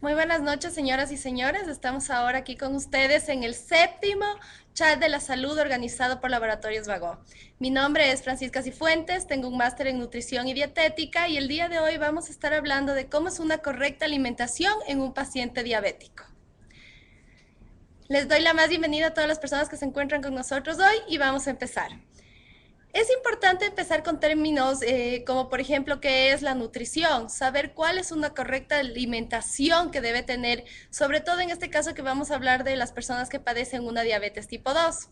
Muy buenas noches, señoras y señores. Estamos ahora aquí con ustedes en el séptimo chat de la salud organizado por Laboratorios Vago. Mi nombre es Francisca Cifuentes, tengo un máster en nutrición y dietética y el día de hoy vamos a estar hablando de cómo es una correcta alimentación en un paciente diabético. Les doy la más bienvenida a todas las personas que se encuentran con nosotros hoy y vamos a empezar. Es importante empezar con términos como por ejemplo qué es la nutrición, saber cuál es una correcta alimentación que debe tener, sobre todo en este caso que vamos a hablar de las personas que padecen una diabetes tipo 2.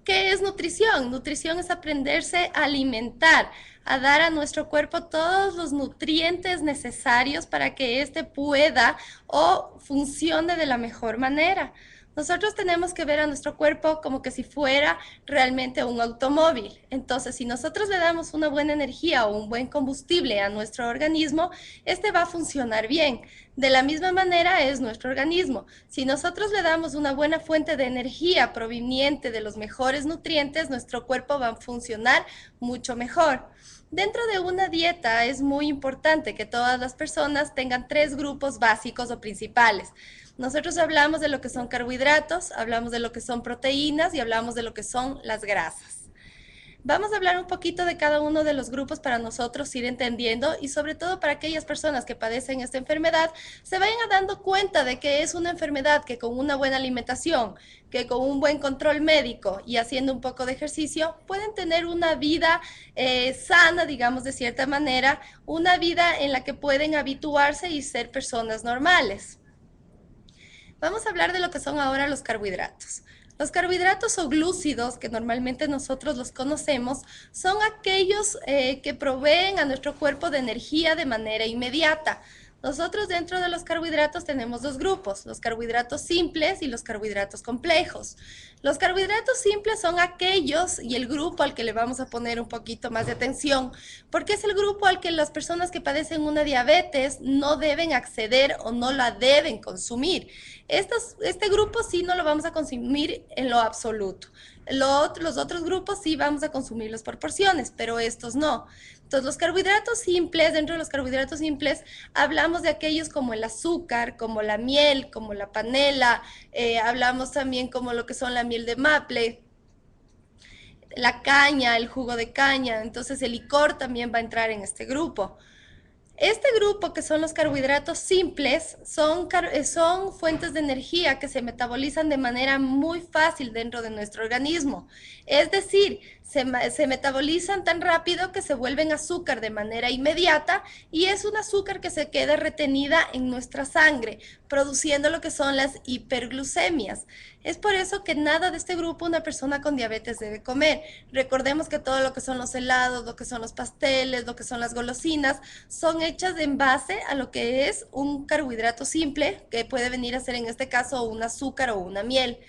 ¿Qué es nutrición? Nutrición es aprenderse a alimentar, a dar a nuestro cuerpo todos los nutrientes necesarios para que éste pueda o funcione de la mejor manera. Nosotros tenemos que ver a nuestro cuerpo como que si fuera realmente un automóvil. Entonces, si nosotros le damos una buena energía o un buen combustible a nuestro organismo, este va a funcionar bien. De la misma manera es nuestro organismo. Si nosotros le damos una buena fuente de energía proveniente de los mejores nutrientes, nuestro cuerpo va a funcionar mucho mejor. Dentro de una dieta es muy importante que todas las personas tengan 3 grupos básicos o principales. Nosotros hablamos de lo que son carbohidratos, hablamos de lo que son proteínas y hablamos de lo que son las grasas. Vamos a hablar un poquito de cada uno de los grupos para nosotros ir entendiendo y sobre todo para aquellas personas que padecen esta enfermedad se vayan dando cuenta de que es una enfermedad que con una buena alimentación, que con un buen control médico y haciendo un poco de ejercicio pueden tener una vida sana, digamos de cierta manera, una vida en la que pueden habituarse y ser personas normales. Vamos a hablar de lo que son ahora los carbohidratos. Los carbohidratos o glúcidos, que normalmente nosotros los conocemos, son aquellos que proveen a nuestro cuerpo de energía de manera inmediata. Nosotros dentro de los carbohidratos tenemos 2 grupos, los carbohidratos simples y los carbohidratos complejos. Los carbohidratos simples son aquellos y el grupo al que le vamos a poner un poquito más de atención, porque es el grupo al que las personas que padecen una diabetes no deben acceder o no la deben consumir. Este grupo sí no lo vamos a consumir en lo absoluto. Los otros grupos sí vamos a consumirlos por porciones, pero estos no. Entonces, los carbohidratos simples, dentro de los carbohidratos simples, hablamos de aquellos como el azúcar, como la miel, como la panela, hablamos también como lo que son la miel de maple, la caña, el jugo de caña, entonces el licor también va a entrar en este grupo. Este grupo, que son los carbohidratos simples, son fuentes de energía que se metabolizan de manera muy fácil dentro de nuestro organismo. Es decir, se metabolizan tan rápido que se vuelven azúcar de manera inmediata y es un azúcar que se queda retenida en nuestra sangre, produciendo lo que son las hiperglucemias. Es por eso que nada de este grupo una persona con diabetes debe comer. Recordemos que todo lo que son los helados, lo que son los pasteles, lo que son las golosinas, son hechas en base a lo que es un carbohidrato simple, que puede venir a ser en este caso un azúcar o una miel.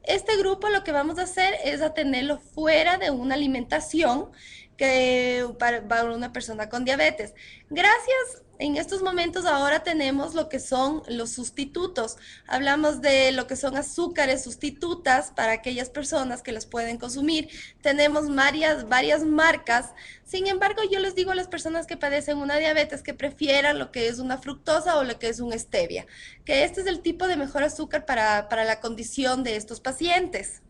Este grupo lo que vamos a hacer es a tenerlo fuera de una alimentación que para una persona con diabetes. Gracias, en estos momentos ahora tenemos lo que son los sustitutos. Hablamos de lo que son azúcares sustitutas para aquellas personas que los pueden consumir. Tenemos varias marcas. Sin embargo, yo les digo a las personas que padecen una diabetes que prefieran lo que es una fructosa o lo que es un stevia, que este es el tipo de mejor azúcar para la condición de estos pacientes.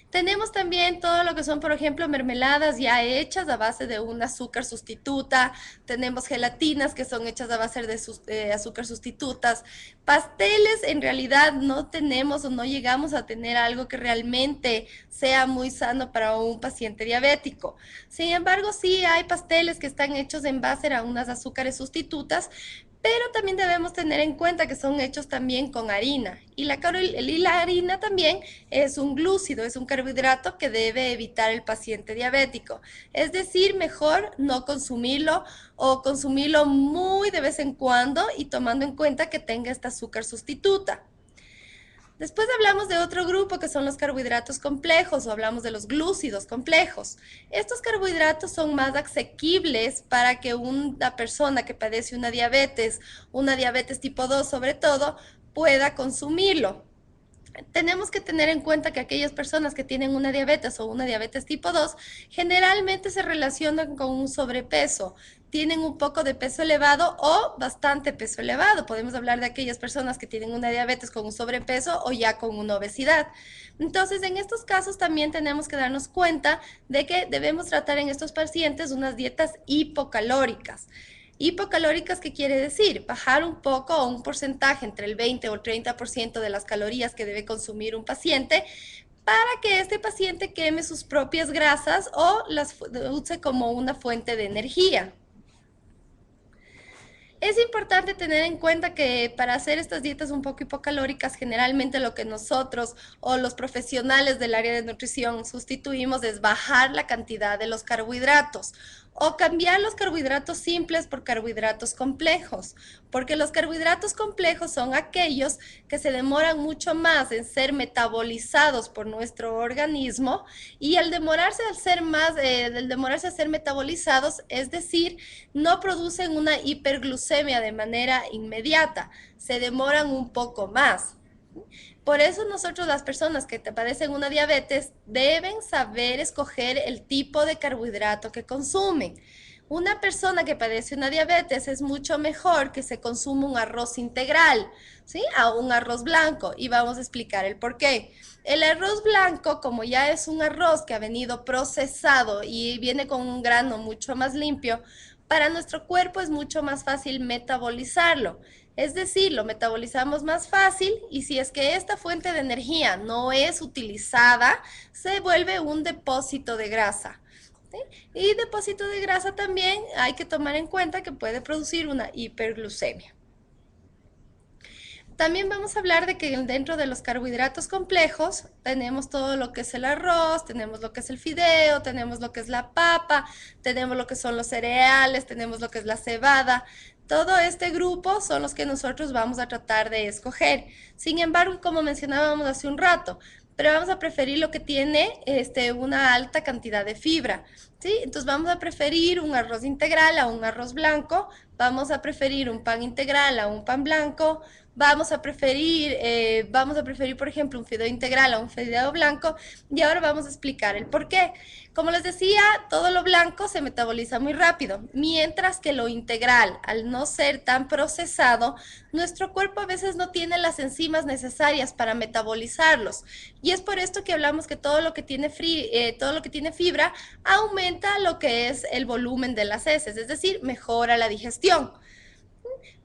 Tenemos también todo lo que son, por ejemplo, mermeladas ya hechas a base de un azúcar sustituta. Tenemos gelatinas que son hechas a base de azúcar sustitutas. Pasteles, en realidad no tenemos o no llegamos a tener algo que realmente sea muy sano para un paciente diabético. Sin embargo, sí hay pasteles que están hechos en base a unas azúcares sustitutas, pero también debemos tener en cuenta que son hechos también con harina. Y la harina también es un glúcido, es un carbohidrato que debe evitar el paciente diabético. Es decir, mejor no consumirlo o consumirlo muy de vez en cuando y tomando en cuenta que tenga esta azúcar sustituta. Después hablamos de otro grupo que son los carbohidratos complejos o hablamos de los glúcidos complejos. Estos carbohidratos son más asequibles para que una persona que padece una diabetes tipo 2 sobre todo, pueda consumirlo. tenemos que tener en cuenta que aquellas personas que tienen una diabetes o una diabetes tipo 2 generalmente se relacionan con un sobrepeso, tienen un poco de peso elevado o bastante peso elevado. Podemos hablar de aquellas personas que tienen una diabetes con un sobrepeso o ya con una obesidad. Entonces, en estos casos también tenemos que darnos cuenta de que debemos tratar en estos pacientes unas dietas hipocalóricas. Hipocalóricas, ¿qué quiere decir? Bajar un poco o un porcentaje entre el 20 o el 30% de las calorías que debe consumir un paciente para que este paciente queme sus propias grasas o las use como una fuente de energía. Es importante tener en cuenta que para hacer estas dietas un poco hipocalóricas, generalmente lo que nosotros o los profesionales del área de nutrición sustituimos es bajar la cantidad de los carbohidratos o cambiar los carbohidratos simples por carbohidratos complejos, porque los carbohidratos complejos son aquellos que se demoran mucho más en ser metabolizados por nuestro organismo y al demorarse a ser metabolizados, es decir, no producen una hiperglucemia de manera inmediata, se demoran un poco más. Por eso nosotros, las personas que padecen una diabetes, deben saber escoger el tipo de carbohidrato que consumen. Una persona que padece una diabetes es mucho mejor que se consuma un arroz integral, ¿sí? A un arroz blanco, y vamos a explicar el por qué. El arroz blanco, como ya es un arroz que ha venido procesado y viene con un grano mucho más limpio, para nuestro cuerpo es mucho más fácil metabolizarlo. Es decir, lo metabolizamos más fácil y si es que esta fuente de energía no es utilizada, se vuelve un depósito de grasa. ¿Sí? Y depósito de grasa también hay que tomar en cuenta que puede producir una hiperglucemia. También vamos a hablar de que dentro de los carbohidratos complejos tenemos todo lo que es el arroz, tenemos lo que es el fideo, tenemos lo que es la papa, tenemos lo que son los cereales, tenemos lo que es la cebada. Todo este grupo son los que nosotros vamos a tratar de escoger. Sin embargo, como mencionábamos hace un rato, pero vamos a preferir lo que tiene una alta cantidad de fibra, ¿sí? Entonces vamos a preferir un arroz integral a un arroz blanco, vamos a preferir un pan integral a un pan blanco, vamos a preferir, por ejemplo, un fideo integral a un fideo blanco, y ahora vamos a explicar el por qué. Como les decía, todo lo blanco se metaboliza muy rápido, mientras que lo integral, al no ser tan procesado, nuestro cuerpo a veces no tiene las enzimas necesarias para metabolizarlos. Y es por esto que hablamos que todo lo que tiene fibra aumenta lo que es el volumen de las heces, es decir, mejora la digestión.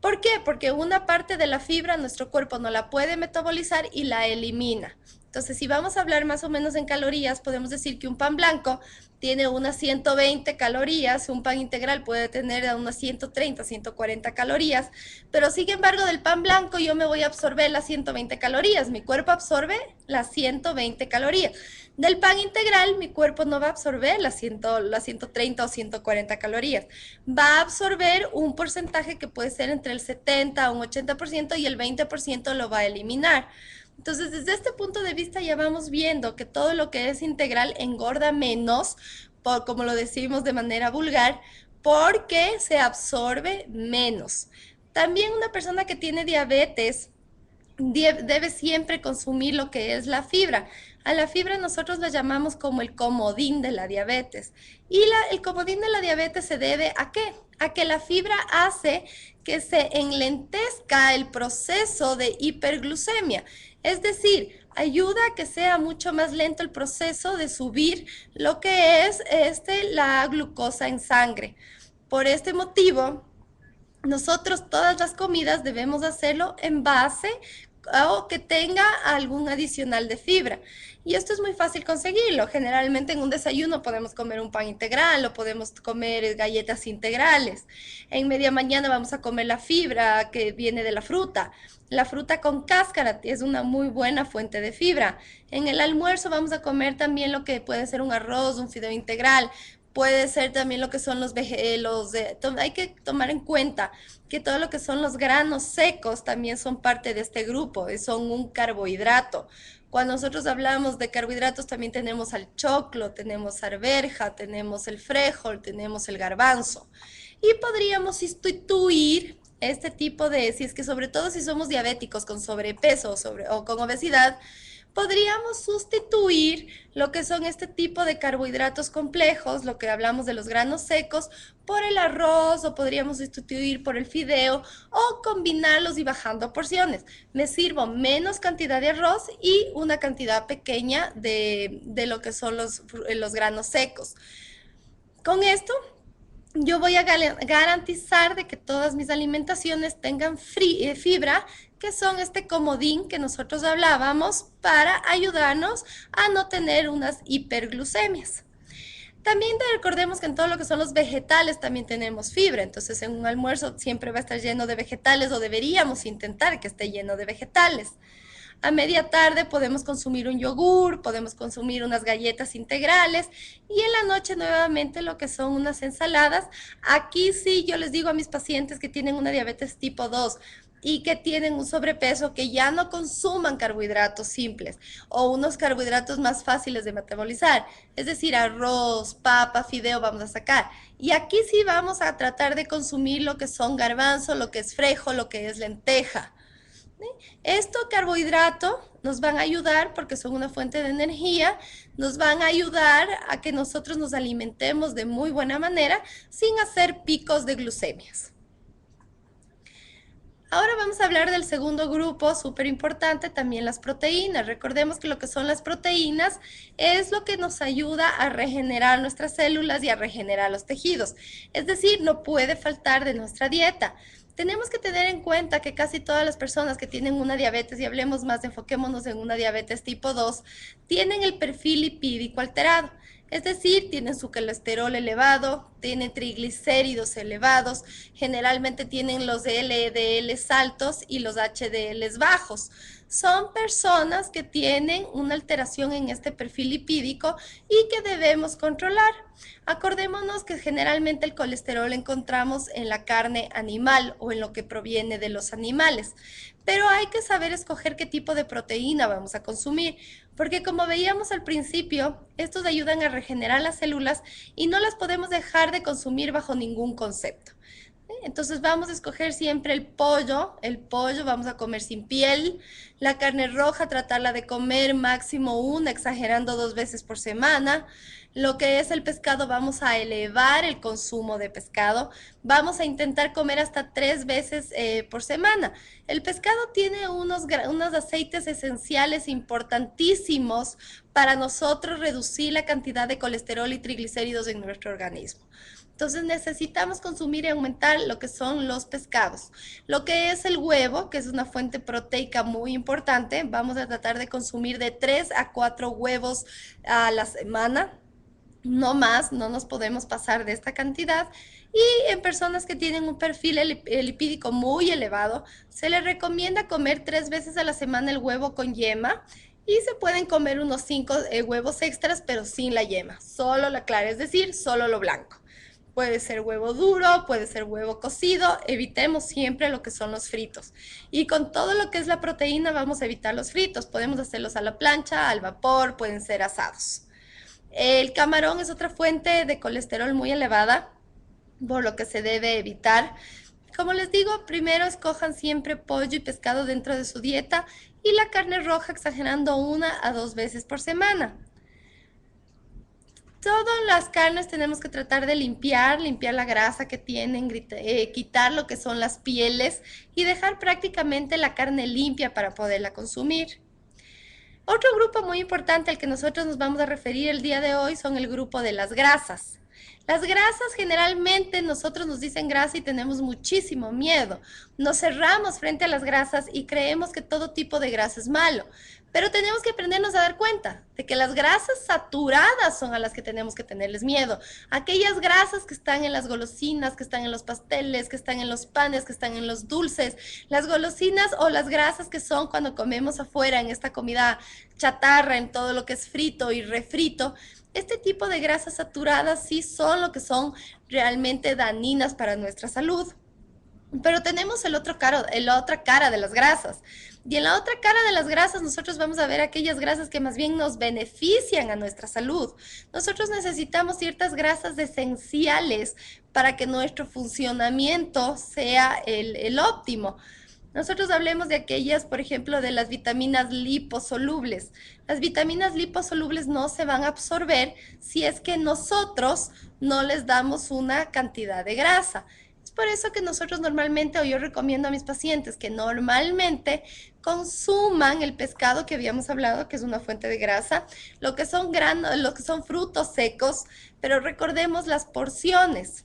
¿Por qué? Porque una parte de la fibra nuestro cuerpo no la puede metabolizar y la elimina. Entonces, si vamos a hablar más o menos en calorías, podemos decir que un pan blanco tiene unas 120 calorías, un pan integral puede tener unas 130, 140 calorías, pero sin embargo del pan blanco yo me voy a absorber las 120 calorías, mi cuerpo absorbe las 120 calorías. Del pan integral, mi cuerpo no va a absorber las 130 o 140 calorías. Va a absorber un porcentaje que puede ser entre el 70 a un 80% y el 20% lo va a eliminar. Entonces, desde este punto de vista ya vamos viendo que todo lo que es integral engorda menos, como lo decimos de manera vulgar, porque se absorbe menos. También una persona que tiene diabetes debe siempre consumir lo que es la fibra. A la fibra nosotros la llamamos como el comodín de la diabetes. Y el comodín de la diabetes se debe ¿a qué? A que la fibra hace que se enlentezca el proceso de hiperglucemia. Es decir, ayuda a que sea mucho más lento el proceso de subir lo que es la glucosa en sangre. Por este motivo, nosotros todas las comidas debemos hacerlo en base o que tenga algún adicional de fibra. Y esto es muy fácil conseguirlo. Generalmente en un desayuno podemos comer un pan integral o podemos comer galletas integrales. En media mañana vamos a comer la fibra que viene de la fruta. La fruta con cáscara es una muy buena fuente de fibra. En el almuerzo vamos a comer también lo que puede ser un arroz, un fideo integral. Puede ser también lo que son hay que tomar en cuenta que todo lo que son los granos secos también son parte de este grupo, son un carbohidrato. Cuando nosotros hablamos de carbohidratos también tenemos al choclo, tenemos arveja, tenemos el frijol, tenemos el garbanzo. Y podríamos sustituir este tipo de, si es que sobre todo si somos diabéticos con sobrepeso o con obesidad, podríamos sustituir lo que son este tipo de carbohidratos complejos, lo que hablamos de los granos secos, por el arroz o podríamos sustituir por el fideo o combinarlos y bajando porciones. Me sirvo menos cantidad de arroz y una cantidad pequeña de lo que son los granos secos. Con esto yo voy a garantizar de que todas mis alimentaciones tengan fibra, que son este comodín que nosotros hablábamos para ayudarnos a no tener unas hiperglucemias. También recordemos que en todo lo que son los vegetales también tenemos fibra, entonces en un almuerzo siempre va a estar lleno de vegetales o deberíamos intentar que esté lleno de vegetales. A media tarde podemos consumir un yogur, podemos consumir unas galletas integrales y en la noche nuevamente lo que son unas ensaladas. Aquí sí yo les digo a mis pacientes que tienen una diabetes tipo 2 y que tienen un sobrepeso que ya no consuman carbohidratos simples o unos carbohidratos más fáciles de metabolizar, es decir, arroz, papa, fideo vamos a sacar. Y aquí sí vamos a tratar de consumir lo que son garbanzo, lo que es frejo, lo que es lenteja. Esto carbohidrato nos van a ayudar porque son una fuente de energía, nos van a ayudar a que nosotros nos alimentemos de muy buena manera sin hacer picos de glucemias. Ahora vamos a hablar del segundo grupo, súper importante, también las proteínas. Recordemos que lo que son las proteínas es lo que nos ayuda a regenerar nuestras células y a regenerar los tejidos. Es decir, no puede faltar de nuestra dieta. Tenemos que tener en cuenta que casi todas las personas que tienen una diabetes, y hablemos más, enfoquémonos en una diabetes tipo 2, tienen el perfil lipídico alterado. Es decir, tienen su colesterol elevado, tienen triglicéridos elevados, generalmente tienen los LDLs altos y los HDLs bajos. Son personas que tienen una alteración en este perfil lipídico y que debemos controlar. Acordémonos que generalmente el colesterol encontramos en la carne animal o en lo que proviene de los animales, pero hay que saber escoger qué tipo de proteína vamos a consumir, porque como veíamos al principio, estos ayudan a regenerar las células y no las podemos dejar de consumir bajo ningún concepto. Entonces vamos a escoger siempre el pollo vamos a comer sin piel, la carne roja tratarla de comer máximo una, exagerando 2 veces por semana. Lo que es el pescado vamos a elevar el consumo de pescado, vamos a intentar comer hasta 3 veces por semana. El pescado tiene unos aceites esenciales importantísimos para nosotros reducir la cantidad de colesterol y triglicéridos en nuestro organismo. Entonces necesitamos consumir y aumentar lo que son los pescados. Lo que es el huevo, que es una fuente proteica muy importante, vamos a tratar de consumir de 3 a 4 huevos a la semana. No más, no nos podemos pasar de esta cantidad. Y en personas que tienen un perfil lipídico muy elevado, se les recomienda comer 3 veces a la semana el huevo con yema. Y se pueden comer unos 5 huevos extras, pero sin la yema, solo la clara, es decir, solo lo blanco. Puede ser huevo duro, puede ser huevo cocido, evitemos siempre lo que son los fritos. Y con todo lo que es la proteína vamos a evitar los fritos, podemos hacerlos a la plancha, al vapor, pueden ser asados. El camarón es otra fuente de colesterol muy elevada, por lo que se debe evitar. Como les digo, primero escojan siempre pollo y pescado dentro de su dieta y la carne roja exagerando 1 a 2 veces por semana. Todas las carnes tenemos que tratar de limpiar la grasa que tienen, quitar lo que son las pieles y dejar prácticamente la carne limpia para poderla consumir. Otro grupo muy importante al que nosotros nos vamos a referir el día de hoy son el grupo de las grasas. Las grasas generalmente nosotros nos dicen grasa y tenemos muchísimo miedo. Nos cerramos frente a las grasas y creemos que todo tipo de grasa es malo. Pero tenemos que aprendernos a dar cuenta de que las grasas saturadas son a las que tenemos que tenerles miedo. Aquellas grasas que están en las golosinas, que están en los pasteles, que están en los panes, que están en los dulces. Las golosinas o las grasas que son cuando comemos afuera en esta comida chatarra, en todo lo que es frito y refrito. Este tipo de grasas saturadas sí son lo que son realmente dañinas para nuestra salud. Pero tenemos la otra cara de las grasas. Y en la otra cara de las grasas, nosotros vamos a ver aquellas grasas que más bien nos benefician a nuestra salud. Nosotros necesitamos ciertas grasas esenciales para que nuestro funcionamiento sea el óptimo. Nosotros hablemos de aquellas, por ejemplo, de las vitaminas liposolubles. Las vitaminas liposolubles no se van a absorber si es que nosotros no les damos una cantidad de grasa. Es por eso que nosotros normalmente, o yo recomiendo a mis pacientes que normalmente consuman el pescado que habíamos hablado, que es una fuente de grasa, lo que son lo que son frutos secos, pero recordemos las porciones.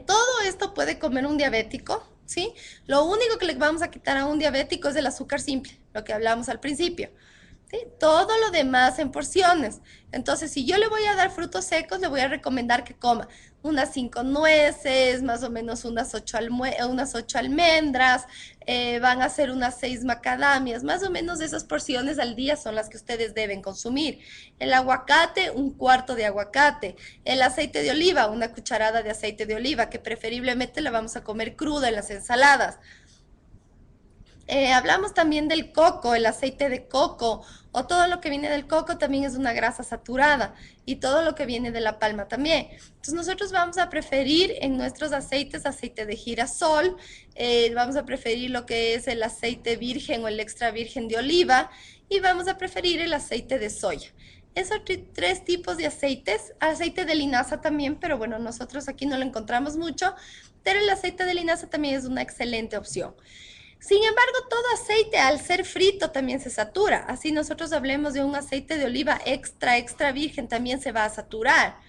Todo esto puede comer un diabético, ¿sí? Lo único que le vamos a quitar a un diabético es el azúcar simple, lo que hablamos al principio. ¿Sí? Todo lo demás en porciones. Entonces, si yo le voy a dar frutos secos, le voy a recomendar que coma unas 5 nueces, más o menos unas 8 almendras, van a ser unas 6 macadamias, más o menos esas porciones al día son las que ustedes deben consumir. El aguacate, un cuarto de aguacate. El aceite de oliva, una cucharada de aceite de oliva, que preferiblemente la vamos a comer cruda en las ensaladas. Hablamos también del coco, el aceite de coco, o todo lo que viene del coco también es una grasa saturada, y todo lo que viene de la palma también. Entonces nosotros vamos a preferir en nuestros aceites aceite de girasol, vamos a preferir lo que es el aceite virgen o el extra virgen de oliva, y vamos a preferir el aceite de soya. Esos tres tipos de aceites, aceite de linaza también, pero bueno, nosotros aquí no lo encontramos mucho, pero el aceite de linaza también es una excelente opción. Sin embargo, todo aceite al ser frito también se satura. Así nosotros hablemos de un aceite de oliva extra virgen, también se va a saturar.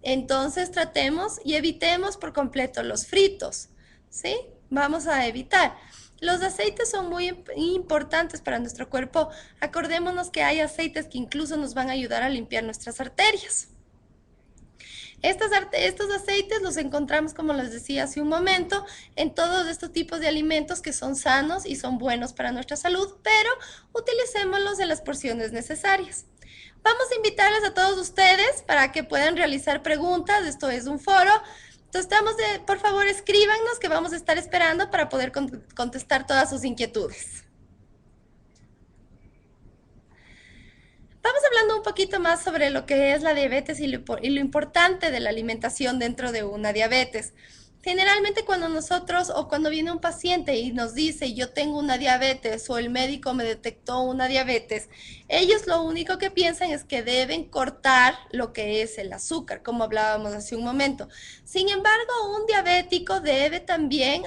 Entonces tratemos y evitemos por completo los fritos, ¿sí? Vamos a evitar. Los aceites son muy importantes para nuestro cuerpo. Acordémonos que hay aceites que incluso nos van a ayudar a limpiar nuestras arterias. Estos aceites los encontramos, como les decía hace un momento, en todos estos tipos de alimentos que son sanos y son buenos para nuestra salud, pero utilicémoslos en las porciones necesarias. Vamos a invitarles a todos ustedes para que puedan realizar preguntas. Esto es un foro. Entonces, por favor, escríbanos que vamos a estar esperando para poder contestar todas sus inquietudes. Vamos hablando un poquito más sobre lo que es la diabetes y lo importante de la alimentación dentro de una diabetes. Generalmente cuando nosotros o cuando viene un paciente y nos dice yo tengo una diabetes o el médico me detectó una diabetes, ellos lo único que piensan es que deben cortar lo que es el azúcar, como hablábamos hace un momento. Sin embargo, un diabético debe también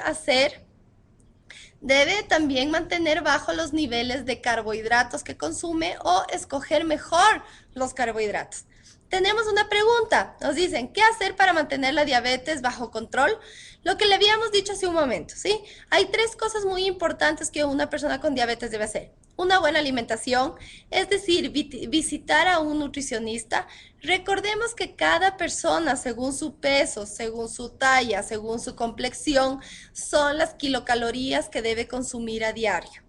mantener bajo los niveles de carbohidratos que consume o escoger mejor los carbohidratos. Tenemos una pregunta, nos dicen, ¿qué hacer para mantener la diabetes bajo control? Lo que le habíamos dicho hace un momento, ¿sí? Hay 3 cosas muy importantes que una persona con diabetes debe hacer. Una buena alimentación, es decir, visitar a un nutricionista. Recordemos que cada persona, según su peso, según su talla, según su complexión, son las kilocalorías que debe consumir a diario.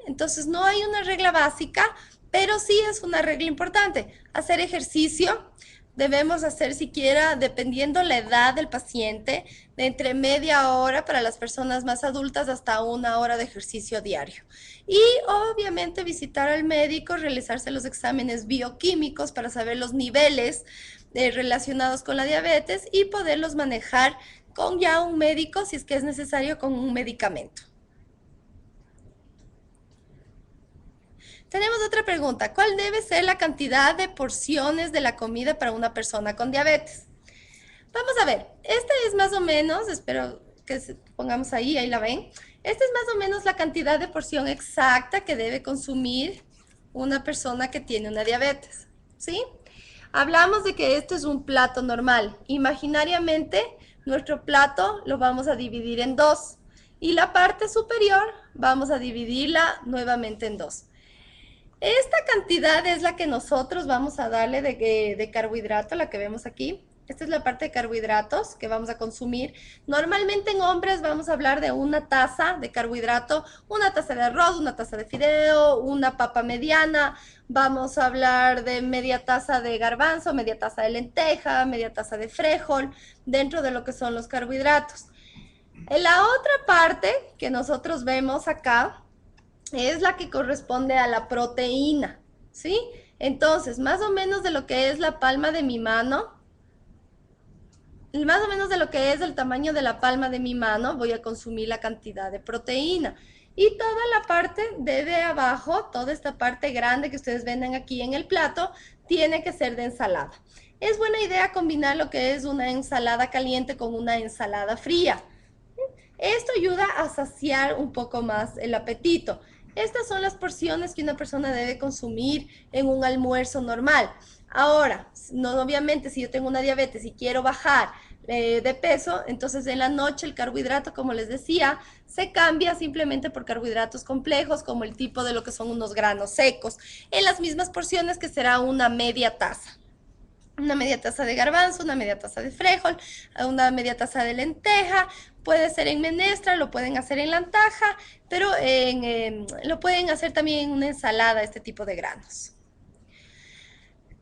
Entonces, no hay una regla básica, pero sí es una regla importante. Hacer ejercicio, debemos hacer siquiera, dependiendo la edad del paciente, de entre media hora para las personas más adultas hasta 1 hora de ejercicio diario. Y obviamente visitar al médico, realizarse los exámenes bioquímicos para saber los niveles relacionados con la diabetes y poderlos manejar con ya un médico si es que es necesario con un medicamento. Tenemos otra pregunta. ¿Cuál debe ser la cantidad de porciones de la comida para una persona con diabetes? Vamos a ver. Esta es más o menos, espero que pongamos ahí la ven. Esta es más o menos la cantidad de porción exacta que debe consumir una persona que tiene una diabetes, ¿sí? Hablamos de que esto es un plato normal. Imaginariamente, nuestro plato lo vamos a dividir en 2 y la parte superior vamos a dividirla nuevamente en 2. Esta cantidad es la que nosotros vamos a darle de carbohidrato, la que vemos aquí. Esta es la parte de carbohidratos que vamos a consumir. Normalmente en hombres vamos a hablar de 1 taza de carbohidrato, 1 taza de arroz, 1 taza de fideo, una papa mediana. Vamos a hablar de media taza de garbanzo, media taza de lenteja, media taza de frijol, dentro de lo que son los carbohidratos. En la otra parte que nosotros vemos acá, es la que corresponde a la proteína, ¿sí? Entonces, más o menos de lo que es la palma de mi mano, más o menos de lo que es el tamaño de la palma de mi mano, voy a consumir la cantidad de proteína. Y toda la parte de abajo, toda esta parte grande que ustedes ven aquí en el plato, tiene que ser de ensalada. Es buena idea combinar lo que es una ensalada caliente con una ensalada fría. Esto ayuda a saciar un poco más el apetito. Estas son las porciones que una persona debe consumir en un almuerzo normal. Ahora, no, obviamente, si yo tengo una diabetes y quiero bajar de peso, entonces en la noche el carbohidrato, como les decía, se cambia simplemente por carbohidratos complejos, como el tipo de lo que son unos granos secos, en las mismas porciones que será una media taza. Una media taza de garbanzo, una media taza de frijol, una media taza de lenteja, puede ser en menestra, lo pueden hacer en lantaja, pero lo pueden hacer también en una ensalada, este tipo de granos.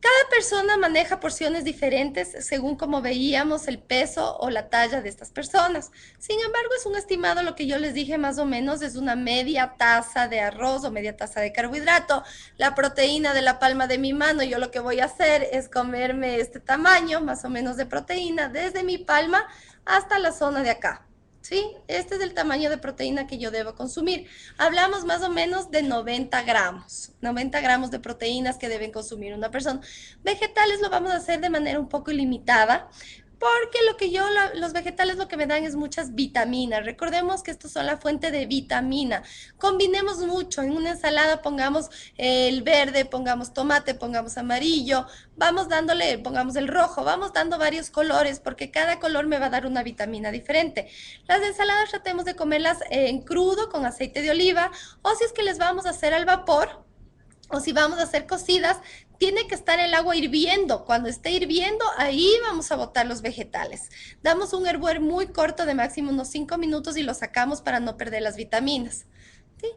Cada persona maneja porciones diferentes según como veíamos el peso o la talla de estas personas. Sin embargo, es un estimado, lo que yo les dije más o menos, es una media taza de arroz o media taza de carbohidrato. La proteína de la palma de mi mano, yo lo que voy a hacer es comerme este tamaño más o menos de proteína desde mi palma hasta la zona de acá. ¿Sí? Este es el tamaño de proteína que yo debo consumir. Hablamos más o menos de 90 gramos, 90 gramos de proteínas que deben consumir una persona. Vegetales lo vamos a hacer de manera un poco ilimitada, porque los vegetales lo que me dan es muchas vitaminas. Recordemos que estos son la fuente de vitamina. Combinemos mucho. En una ensalada pongamos el verde, pongamos tomate, pongamos amarillo, vamos dándole, pongamos el rojo, vamos dando varios colores porque cada color me va a dar una vitamina diferente. Las ensaladas tratemos de comerlas en crudo con aceite de oliva, o si es que les vamos a hacer al vapor, o si vamos a hacer cocidas, tiene que estar el agua hirviendo. Cuando esté hirviendo, ahí vamos a botar los vegetales. Damos un hervor muy corto, de máximo unos 5 minutos, y lo sacamos para no perder las vitaminas. ¿Sí?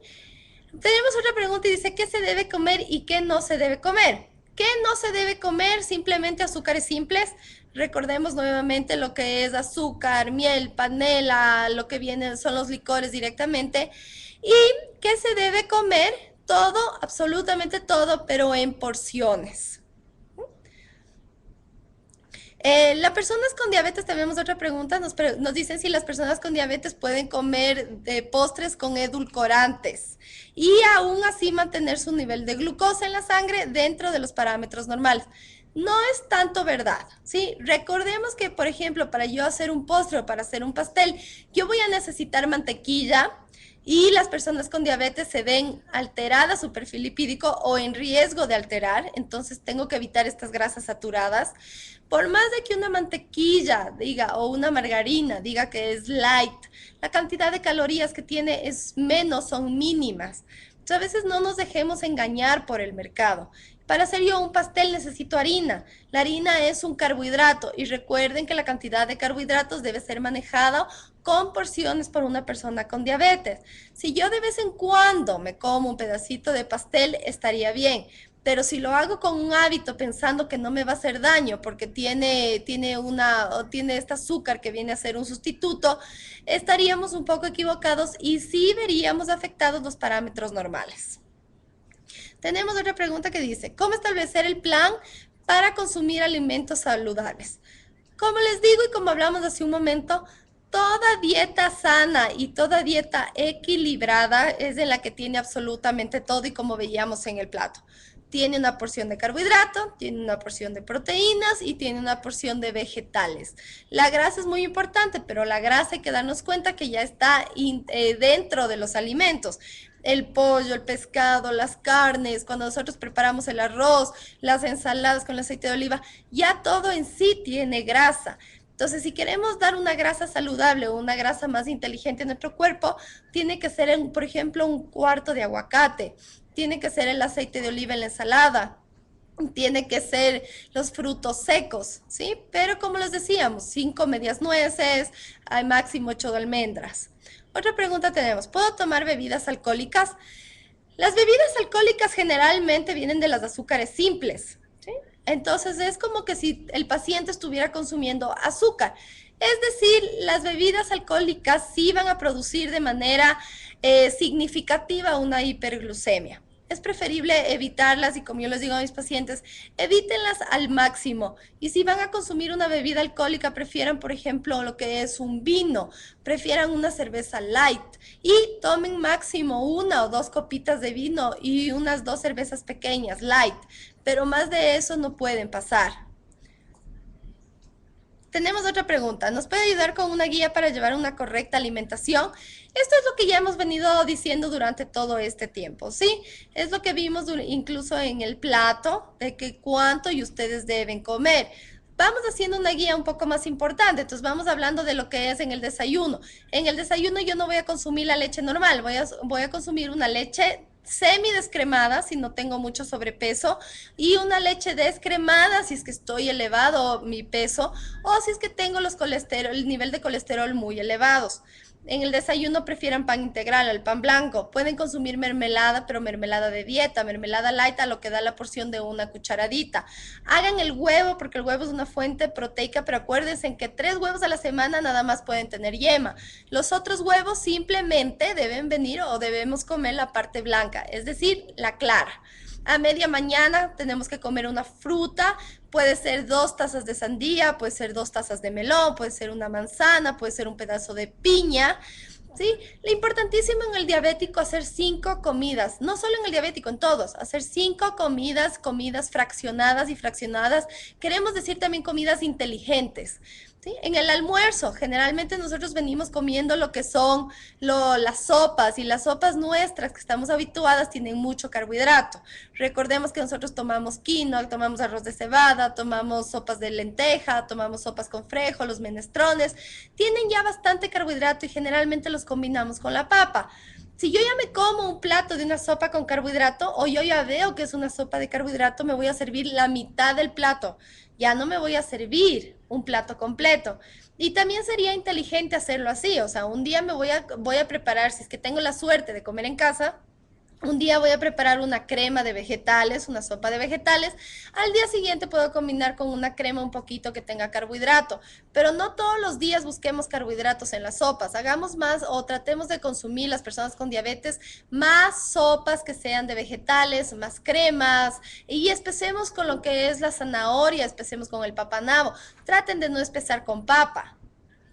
Tenemos otra pregunta y dice, ¿qué se debe comer y qué no se debe comer? ¿Qué no se debe comer? Simplemente azúcares simples. Recordemos nuevamente lo que es azúcar, miel, panela, lo que vienen son los licores directamente. ¿Y qué se debe comer? Todo, absolutamente todo, pero en porciones. Las personas con diabetes, tenemos otra pregunta, nos dicen si las personas con diabetes pueden comer postres con edulcorantes y aún así mantener su nivel de glucosa en la sangre dentro de los parámetros normales. No es tanto verdad, ¿sí? Recordemos que, por ejemplo, para yo hacer un postre o para hacer un pastel, yo voy a necesitar mantequilla, y las personas con diabetes se ven alteradas su perfil lipídico o en riesgo de alterar, entonces tengo que evitar estas grasas saturadas. Por más de que una mantequilla diga o una margarina diga que es light, la cantidad de calorías que tiene es menos, son mínimas. Entonces, a veces no nos dejemos engañar por el mercado. Para hacer yo un pastel necesito harina. La harina es un carbohidrato y recuerden que la cantidad de carbohidratos debe ser manejada con porciones por una persona con diabetes. Si yo de vez en cuando me como un pedacito de pastel, estaría bien. Pero si lo hago con un hábito pensando que no me va a hacer daño porque tiene este azúcar que viene a ser un sustituto, estaríamos un poco equivocados y sí veríamos afectados los parámetros normales. Tenemos otra pregunta que dice, ¿cómo establecer el plan para consumir alimentos saludables? Como les digo y como hablamos hace un momento, toda dieta sana y toda dieta equilibrada es de la que tiene absolutamente todo, y como veíamos en el plato. Tiene una porción de carbohidrato, tiene una porción de proteínas y tiene una porción de vegetales. La grasa es muy importante, pero la grasa hay que darnos cuenta que ya está dentro de los alimentos. El pollo, el pescado, las carnes, cuando nosotros preparamos el arroz, las ensaladas con el aceite de oliva, ya todo en sí tiene grasa. Entonces, si queremos dar una grasa saludable o una grasa más inteligente en nuestro cuerpo, tiene que ser, por ejemplo, un cuarto de aguacate, tiene que ser el aceite de oliva en la ensalada, tiene que ser los frutos secos, ¿sí? Pero como les decíamos, 5 medias nueces, al máximo 8 de almendras. Otra pregunta tenemos, ¿puedo tomar bebidas alcohólicas? Las bebidas alcohólicas generalmente vienen de los azúcares simples, ¿sí? Entonces es como que si el paciente estuviera consumiendo azúcar. Es decir, las bebidas alcohólicas sí van a producir de manera significativa una hiperglucemia. Es preferible evitarlas y como yo les digo a mis pacientes, evítenlas al máximo. Y si van a consumir una bebida alcohólica, prefieran, por ejemplo, lo que es un vino, prefieran una cerveza light y tomen máximo 1 o 2 copitas de vino y unas 2 cervezas pequeñas light, pero más de eso no pueden pasar. Tenemos otra pregunta. ¿Nos puede ayudar con una guía para llevar una correcta alimentación? Esto es lo que ya hemos venido diciendo durante todo este tiempo, ¿sí? Es lo que vimos incluso en el plato, de que cuánto y ustedes deben comer. Vamos haciendo una guía un poco más importante, entonces vamos hablando de lo que es en el desayuno. En el desayuno yo no voy a consumir la leche normal, voy a consumir una leche semi descremada si no tengo mucho sobrepeso y una leche descremada si es que estoy elevado mi peso o si es que tengo el nivel de colesterol muy elevados. En el desayuno prefieran pan integral al pan blanco. Pueden consumir mermelada, pero mermelada de dieta, mermelada light a lo que da la porción de una cucharadita. Hagan el huevo porque el huevo es una fuente proteica, pero acuérdense en que 3 huevos a la semana nada más pueden tener yema. Los otros huevos simplemente deben venir o debemos comer la parte blanca, es decir, la clara. A media mañana tenemos que comer una fruta, puede ser 2 tazas de sandía, puede ser 2 tazas de melón, puede ser una manzana, puede ser un pedazo de piña, ¿sí? Lo importantísimo en el diabético hacer 5 comidas, no solo en el diabético, en todos, hacer 5 comidas, comidas fraccionadas y fraccionadas. Queremos decir también comidas inteligentes. ¿Sí? En el almuerzo, generalmente nosotros venimos comiendo lo que son las sopas y las sopas nuestras que estamos habituadas tienen mucho carbohidrato. Recordemos que nosotros tomamos quinoa, tomamos arroz de cebada, tomamos sopas de lenteja, tomamos sopas con frejo, los menestrones. Tienen ya bastante carbohidrato y generalmente los combinamos con la papa. Si yo ya me como un plato de una sopa con carbohidrato o yo ya veo que es una sopa de carbohidrato, me voy a servir la mitad del plato. Ya no me voy a servir un plato completo. Y también sería inteligente hacerlo así. O sea, un día voy a preparar, si es que tengo la suerte de comer en casa, un día voy a preparar una crema de vegetales, una sopa de vegetales. Al día siguiente puedo combinar con una crema un poquito que tenga carbohidrato. Pero no todos los días busquemos carbohidratos en las sopas. Hagamos más o tratemos de consumir las personas con diabetes más sopas que sean de vegetales, más cremas. Y especemos con lo que es la zanahoria, especemos con el papanabo. Traten de no espesar con papa.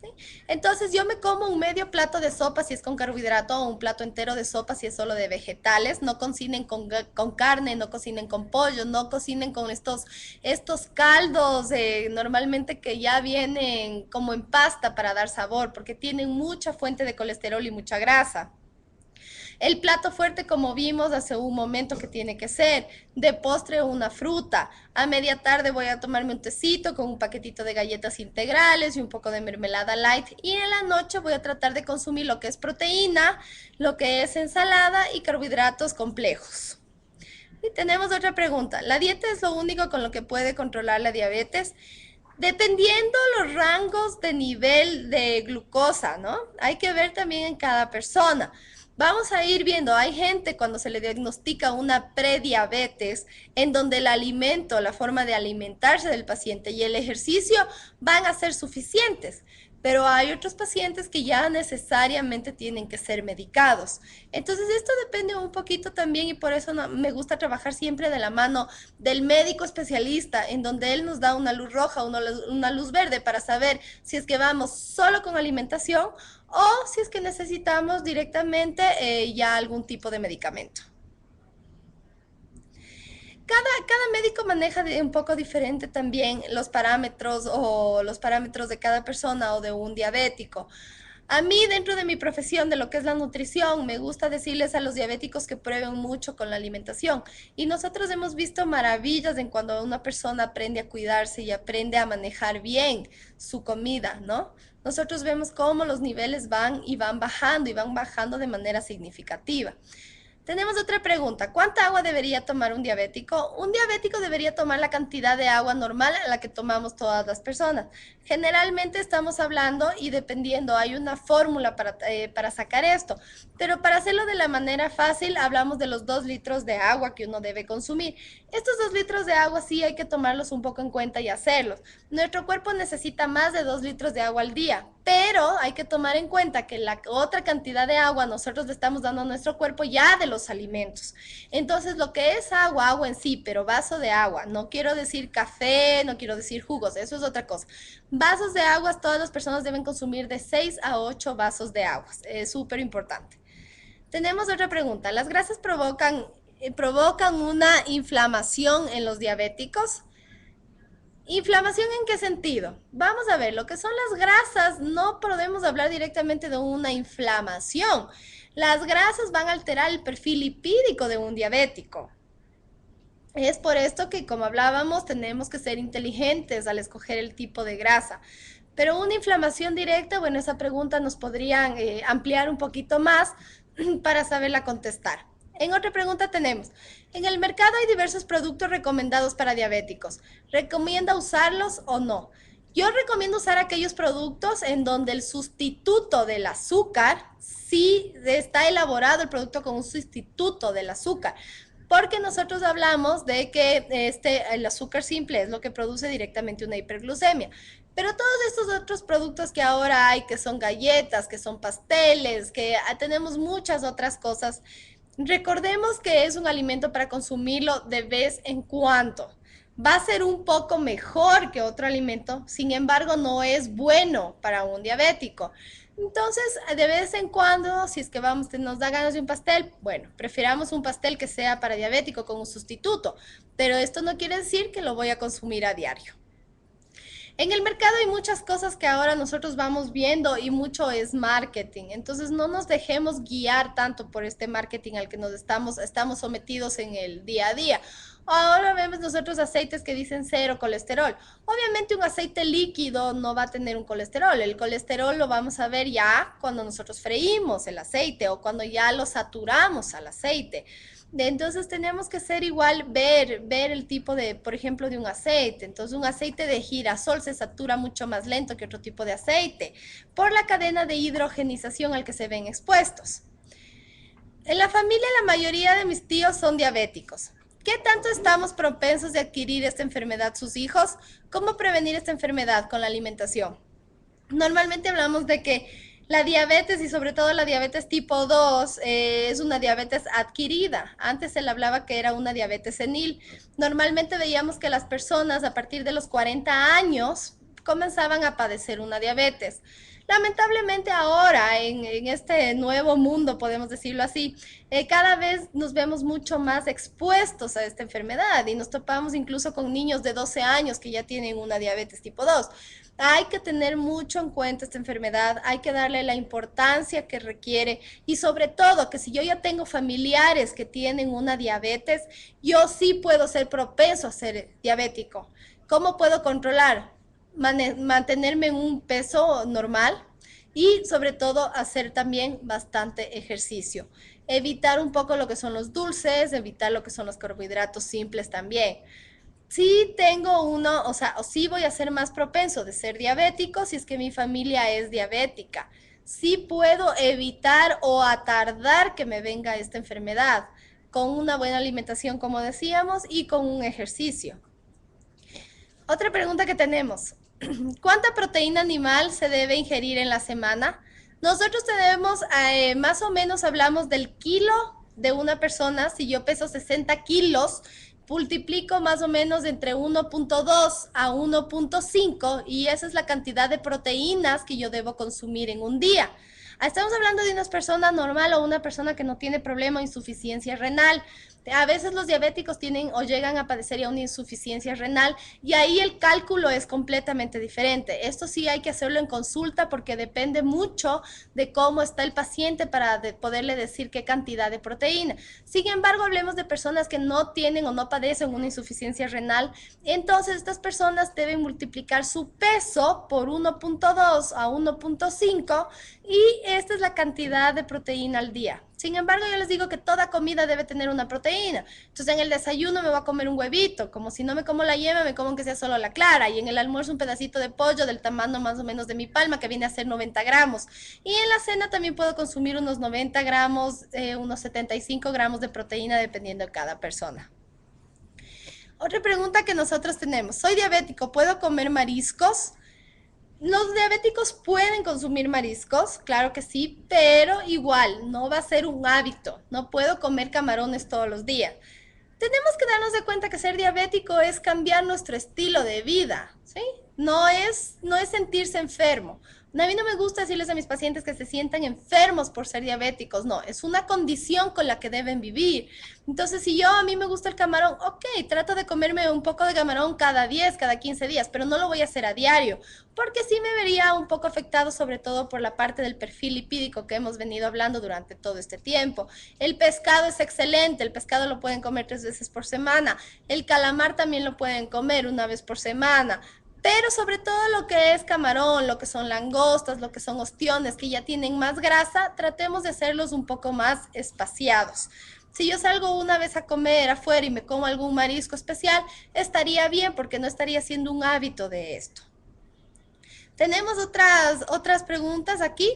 ¿Sí? Entonces yo me como un medio plato de sopa si es con carbohidrato o un plato entero de sopa si es solo de vegetales. No cocinen con carne, no cocinen con pollo, no cocinen con estos caldos normalmente que ya vienen como en pasta para dar sabor porque tienen mucha fuente de colesterol y mucha grasa. El plato fuerte, como vimos hace un momento, que tiene que ser de postre una fruta. A media tarde voy a tomarme un tecito con un paquetito de galletas integrales y un poco de mermelada light. Y en la noche voy a tratar de consumir lo que es proteína, lo que es ensalada y carbohidratos complejos. Y tenemos otra pregunta. ¿La dieta es lo único con lo que puede controlar la diabetes? Dependiendo los rangos de nivel de glucosa, ¿no? Hay que ver también en cada persona. Vamos a ir viendo, hay gente cuando se le diagnostica una prediabetes, en donde el alimento, la forma de alimentarse del paciente y el ejercicio van a ser suficientes. Pero hay otros pacientes que ya necesariamente tienen que ser medicados. Entonces, esto depende un poquito también y por eso me gusta trabajar siempre de la mano del médico especialista, en donde él nos da una luz roja, una luz verde para saber si es que vamos solo con alimentación o si es que necesitamos directamente ya algún tipo de medicamento. Cada médico maneja un poco diferente también los parámetros o los parámetros de cada persona o de un diabético. A mí, dentro de mi profesión, de lo que es la nutrición, me gusta decirles a los diabéticos que prueben mucho con la alimentación. Y nosotros hemos visto maravillas en cuando una persona aprende a cuidarse y aprende a manejar bien su comida, ¿no? Nosotros vemos cómo los niveles van bajando y van bajando de manera significativa. Tenemos otra pregunta. ¿Cuánta agua debería tomar un diabético? Un diabético debería tomar la cantidad de agua normal a la que tomamos todas las personas. Generalmente estamos hablando y dependiendo, hay una fórmula para sacar esto. Pero para hacerlo de la manera fácil, hablamos de los 2 litros de agua que uno debe consumir. Estos 2 litros de agua sí hay que tomarlos un poco en cuenta y hacerlos. Nuestro cuerpo necesita más de 2 litros de agua al día, pero hay que tomar en cuenta que la otra cantidad de agua nosotros le estamos dando a nuestro cuerpo ya de los alimentos. Entonces, lo que es agua, agua en sí, pero vaso de agua, no quiero decir café, no quiero decir jugos, eso es otra cosa. Vasos de agua, todas las personas deben consumir de 6 a 8 vasos de agua, es súper importante. Tenemos otra pregunta, ¿las grasas provocan una inflamación en los diabéticos? ¿Inflamación en qué sentido? Vamos a ver, lo que son las grasas, no podemos hablar directamente de una inflamación. Las grasas van a alterar el perfil lipídico de un diabético. Es por esto que, como hablábamos, tenemos que ser inteligentes al escoger el tipo de grasa. Pero una inflamación directa, bueno, esa pregunta nos podrían ampliar un poquito más para saberla contestar. En otra pregunta tenemos, en el mercado hay diversos productos recomendados para diabéticos. ¿Recomienda usarlos o no? Yo recomiendo usar aquellos productos en donde el sustituto del azúcar, sí está elaborado el producto con un sustituto del azúcar, porque nosotros hablamos de que el azúcar simple es lo que produce directamente una hiperglucemia. Pero todos estos otros productos que ahora hay, que son galletas, que son pasteles, que tenemos muchas otras cosas, recordemos que es un alimento para consumirlo de vez en cuando. Va a ser un poco mejor que otro alimento, sin embargo, no es bueno para un diabético. Entonces, de vez en cuando, si es que nos da ganas de un pastel, bueno, prefiramos un pastel que sea para diabético con un sustituto, pero esto no quiere decir que lo voy a consumir a diario. En el mercado hay muchas cosas que ahora nosotros vamos viendo y mucho es marketing. Entonces no nos dejemos guiar tanto por este marketing al que estamos sometidos en el día a día. Ahora vemos nosotros aceites que dicen cero colesterol. Obviamente un aceite líquido no va a tener un colesterol. El colesterol lo vamos a ver ya cuando nosotros freímos el aceite o cuando ya lo saturamos al aceite. Entonces tenemos que ser igual, ver el tipo de, por ejemplo, de un aceite. Entonces un aceite de girasol se satura mucho más lento que otro tipo de aceite por la cadena de hidrogenización al que se ven expuestos. En la familia la mayoría de mis tíos son diabéticos. ¿Qué tanto estamos propensos de adquirir esta enfermedad sus hijos? ¿Cómo prevenir esta enfermedad con la alimentación? Normalmente hablamos de que la diabetes y sobre todo la diabetes tipo 2 es una diabetes adquirida. Antes se le hablaba que era una diabetes senil. Normalmente veíamos que las personas a partir de los 40 años comenzaban a padecer una diabetes. Lamentablemente ahora, en este nuevo mundo, podemos decirlo así, cada vez nos vemos mucho más expuestos a esta enfermedad y nos topamos incluso con niños de 12 años que ya tienen una diabetes tipo 2. Hay que tener mucho en cuenta esta enfermedad, hay que darle la importancia que requiere y sobre todo que si yo ya tengo familiares que tienen una diabetes, yo sí puedo ser propenso a ser diabético. ¿Cómo puedo controlar? Mantenerme en un peso normal y sobre todo hacer también bastante ejercicio. Evitar un poco lo que son los dulces, evitar lo que son los carbohidratos simples también. Sí tengo uno, o sea, o sí voy a ser más propenso de ser diabético si es que mi familia es diabética. Sí puedo evitar o atardar que me venga esta enfermedad con una buena alimentación, como decíamos, y con un ejercicio. Otra pregunta que tenemos, ¿cuánta proteína animal se debe ingerir en la semana? Nosotros tenemos, más o menos hablamos del kilo de una persona. Si yo peso 60 kilos, multiplico más o menos entre 1.2 a 1.5 y esa es la cantidad de proteínas que yo debo consumir en un día. Estamos hablando de una persona normal o una persona que no tiene problema o insuficiencia renal. A veces los diabéticos tienen o llegan a padecer ya una insuficiencia renal y ahí el cálculo es completamente diferente. Esto sí hay que hacerlo en consulta porque depende mucho de cómo está el paciente para poderle decir qué cantidad de proteína. Sin embargo, hablemos de personas que no tienen o no padecen una insuficiencia renal. Entonces, estas personas deben multiplicar su peso por 1.2 a 1.5 y esta es la cantidad de proteína al día. Sin embargo, yo les digo que toda comida debe tener una proteína. Entonces, en el desayuno me voy a comer un huevito, como si no me como la yema, me como aunque sea solo la clara. Y en el almuerzo un pedacito de pollo del tamaño más o menos de mi palma, que viene a ser 90 gramos. Y en la cena también puedo consumir unos 90 gramos, unos 75 gramos de proteína, dependiendo de cada persona. Otra pregunta que nosotros tenemos, soy diabético, ¿puedo comer mariscos? Los diabéticos pueden consumir mariscos, claro que sí, pero igual no va a ser un hábito. No puedo comer camarones todos los días. Tenemos que darnos de cuenta que ser diabético es cambiar nuestro estilo de vida, ¿sí? No es sentirse enfermo. A mí no me gusta decirles a mis pacientes que se sientan enfermos por ser diabéticos, no, es una condición con la que deben vivir. Entonces, si a mí me gusta el camarón, ok, trato de comerme un poco de camarón cada 10, cada 15 días, pero no lo voy a hacer a diario, porque sí me vería un poco afectado, sobre todo por la parte del perfil lipídico que hemos venido hablando durante todo este tiempo. El pescado es excelente, el pescado lo pueden comer 3 veces por semana, el calamar también lo pueden comer 1 vez por semana, pero sobre todo lo que es camarón, lo que son langostas, lo que son ostiones, que ya tienen más grasa, tratemos de hacerlos un poco más espaciados. Si yo salgo 1 vez a comer afuera y me como algún marisco especial, estaría bien porque no estaría haciendo un hábito de esto. Tenemos otras preguntas aquí.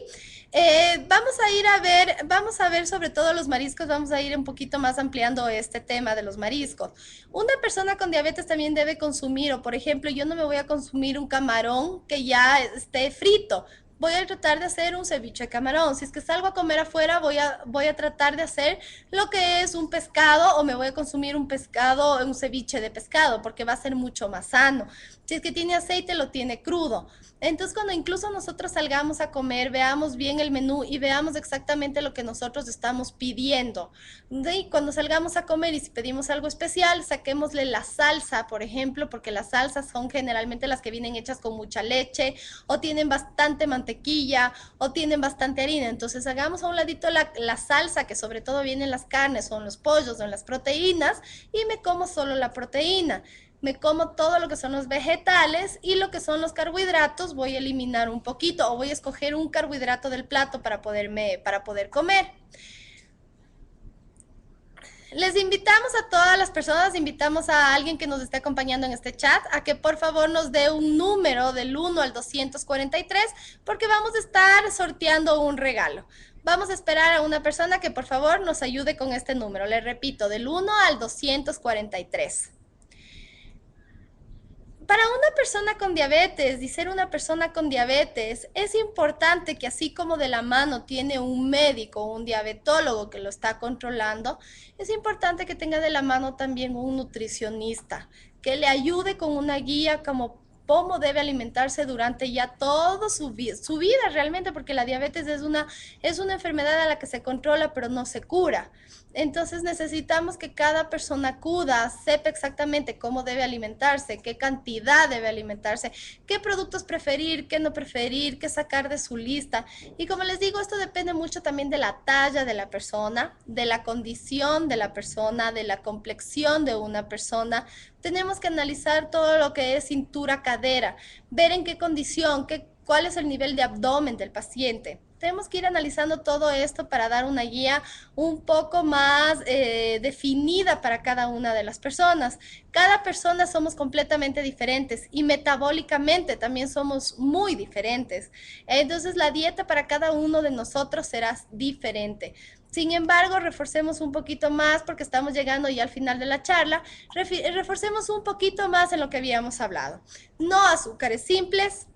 Vamos a ver sobre todo los mariscos, vamos a ir un poquito más ampliando este tema de los mariscos. Una persona con diabetes también debe consumir, o por ejemplo, yo no me voy a consumir un camarón que ya esté frito. Voy a tratar de hacer un ceviche de camarón. Si es que salgo a comer afuera, voy a tratar de hacer lo que es un pescado, o me voy a consumir un pescado, un ceviche de pescado, porque va a ser mucho más sano. Si es que tiene aceite, lo tiene crudo. Entonces, cuando incluso nosotros salgamos a comer, veamos bien el menú y veamos exactamente lo que nosotros estamos pidiendo. Y cuando salgamos a comer y si pedimos algo especial, saquémosle la salsa, por ejemplo, porque las salsas son generalmente las que vienen hechas con mucha leche o tienen bastante mantequilla o tienen bastante harina. Entonces, hagamos a un ladito la salsa, que sobre todo viene en las carnes o en los pollos o en las proteínas, y me como solo la proteína. Me como todo lo que son los vegetales, y lo que son los carbohidratos voy a eliminar un poquito, o voy a escoger un carbohidrato del plato para poder comer. Les invitamos a todas las personas, invitamos a alguien que nos esté acompañando en este chat a que por favor nos dé un número del 1 al 243, porque vamos a estar sorteando un regalo. Vamos a esperar a una persona que por favor nos ayude con este número. Les repito, del 1 al 243. Para una persona con diabetes, y ser una persona con diabetes, es importante que así como de la mano tiene un médico, un diabetólogo que lo está controlando, es importante que tenga de la mano también un nutricionista, que le ayude con una guía como cómo debe alimentarse durante ya toda su vida realmente, porque la diabetes es una enfermedad a la que se controla pero no se cura. Entonces necesitamos que cada persona acuda, sepa exactamente cómo debe alimentarse, qué cantidad debe alimentarse, qué productos preferir, qué no preferir, qué sacar de su lista. Y como les digo, esto depende mucho también de la talla de la persona, de la condición de la persona, de la complexión de una persona. Tenemos que analizar todo lo que es cintura, cadera, ver en qué condición, cuál es el nivel de abdomen del paciente. Tenemos que ir analizando todo esto para dar una guía un poco más definida para cada una de las personas. Cada persona somos completamente diferentes y metabólicamente también somos muy diferentes. Entonces la dieta para cada uno de nosotros será diferente. Sin embargo, reforcemos un poquito más, porque estamos llegando ya al final de la charla, reforcemos un poquito más en lo que habíamos hablado. No azúcares simples.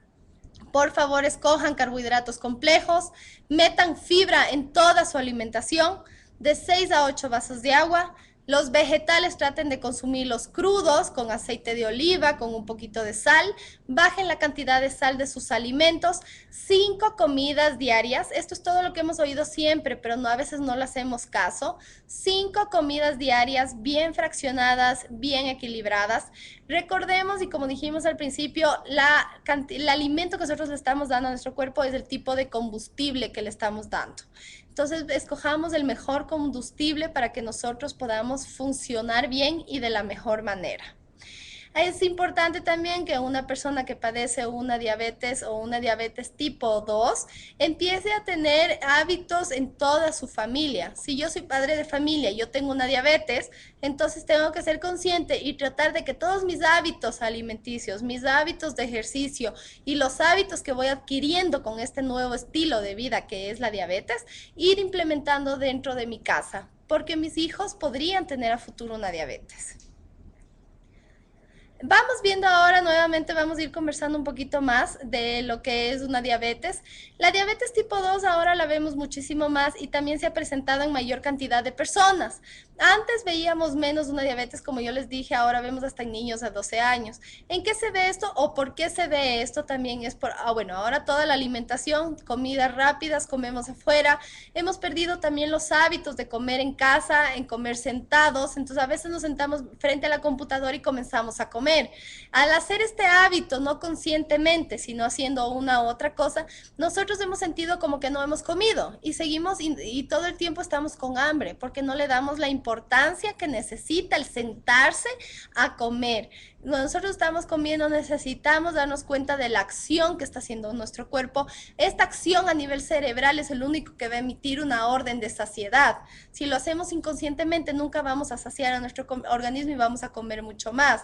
Por favor, escojan carbohidratos complejos, metan fibra en toda su alimentación, de 6 a 8 vasos de agua. Los vegetales traten de consumirlos crudos, con aceite de oliva, con un poquito de sal. Bajen la cantidad de sal de sus alimentos. 5 comidas diarias. Esto es todo lo que hemos oído siempre, pero a veces no le hacemos caso. 5 comidas diarias bien fraccionadas, bien equilibradas. Recordemos, y como dijimos al principio, el alimento que nosotros le estamos dando a nuestro cuerpo es el tipo de combustible que le estamos dando. Entonces, escojamos el mejor combustible para que nosotros podamos funcionar bien y de la mejor manera. Es importante también que una persona que padece una diabetes o una diabetes tipo 2 empiece a tener hábitos en toda su familia. Si yo soy padre de familia y yo tengo una diabetes, entonces tengo que ser consciente y tratar de que todos mis hábitos alimenticios, mis hábitos de ejercicio y los hábitos que voy adquiriendo con este nuevo estilo de vida que es la diabetes, ir implementando dentro de mi casa, porque mis hijos podrían tener a futuro una diabetes. Vamos viendo ahora nuevamente, vamos a ir conversando un poquito más de lo que es una diabetes. La diabetes tipo 2 ahora la vemos muchísimo más y también se ha presentado en mayor cantidad de personas. Antes veíamos menos una diabetes, como yo les dije, ahora vemos hasta en niños a 12 años. ¿En qué se ve esto o por qué se ve esto? También es por, bueno, ahora toda la alimentación, comidas rápidas, comemos afuera. Hemos perdido también los hábitos de comer en casa, en comer sentados. Entonces a veces nos sentamos frente a la computadora y comenzamos a comer. Al hacer este hábito, no conscientemente, sino haciendo una u otra cosa, nosotros hemos sentido como que no hemos comido y seguimos y todo el tiempo estamos con hambre porque no le damos la importancia que necesita el sentarse a comer. Nosotros estamos comiendo, necesitamos darnos cuenta de la acción que está haciendo nuestro cuerpo. Esta acción a nivel cerebral es el único que va a emitir una orden de saciedad. Si lo hacemos inconscientemente, nunca vamos a saciar a nuestro organismo y vamos a comer mucho más.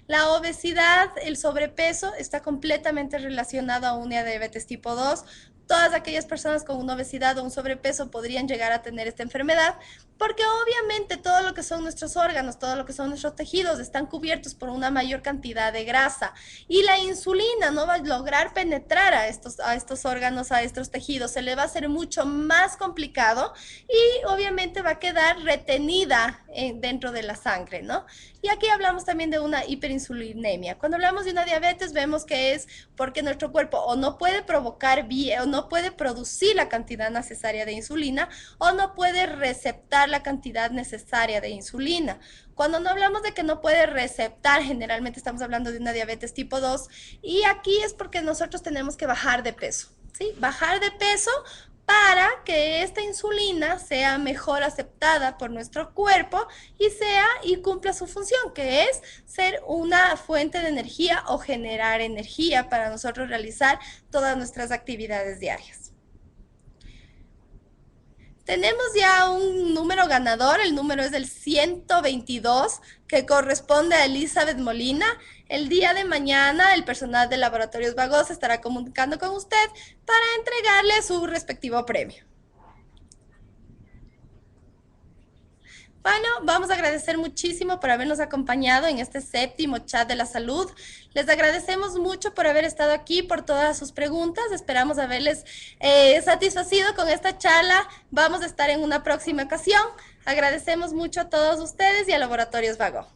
La obesidad, el sobrepeso, está completamente relacionado a una diabetes tipo 2. Todas aquellas personas con una obesidad o un sobrepeso podrían llegar a tener esta enfermedad, porque obviamente todo lo que son nuestros órganos, todo lo que son nuestros tejidos están cubiertos por una mayor cantidad de grasa y la insulina no va a lograr penetrar a estos órganos, a estos tejidos, se le va a hacer mucho más complicado y obviamente va a quedar retenida dentro de la sangre, ¿no? Y aquí hablamos también de una hiperinsulinemia. Cuando hablamos de una diabetes vemos que es porque nuestro cuerpo o no puede provocar o no puede producir la cantidad necesaria de insulina o no puede receptar la cantidad necesaria de insulina. Cuando no hablamos de que no puede receptar, generalmente estamos hablando de una diabetes tipo 2 y aquí es porque nosotros tenemos que bajar de peso, ¿sí? Bajar de peso para que esta insulina sea mejor aceptada por nuestro cuerpo y cumpla su función, que es ser una fuente de energía o generar energía para nosotros realizar todas nuestras actividades diarias. Tenemos ya un número ganador, el número es el 122, que corresponde a Elizabeth Molina. El día de mañana el personal de Laboratorios Vagó se estará comunicando con usted para entregarle su respectivo premio. Bueno, vamos a agradecer muchísimo por habernos acompañado en este séptimo chat de la salud. Les agradecemos mucho por haber estado aquí, por todas sus preguntas. Esperamos haberles satisfacido con esta charla. Vamos a estar en una próxima ocasión. Agradecemos mucho a todos ustedes y a Laboratorios Vago.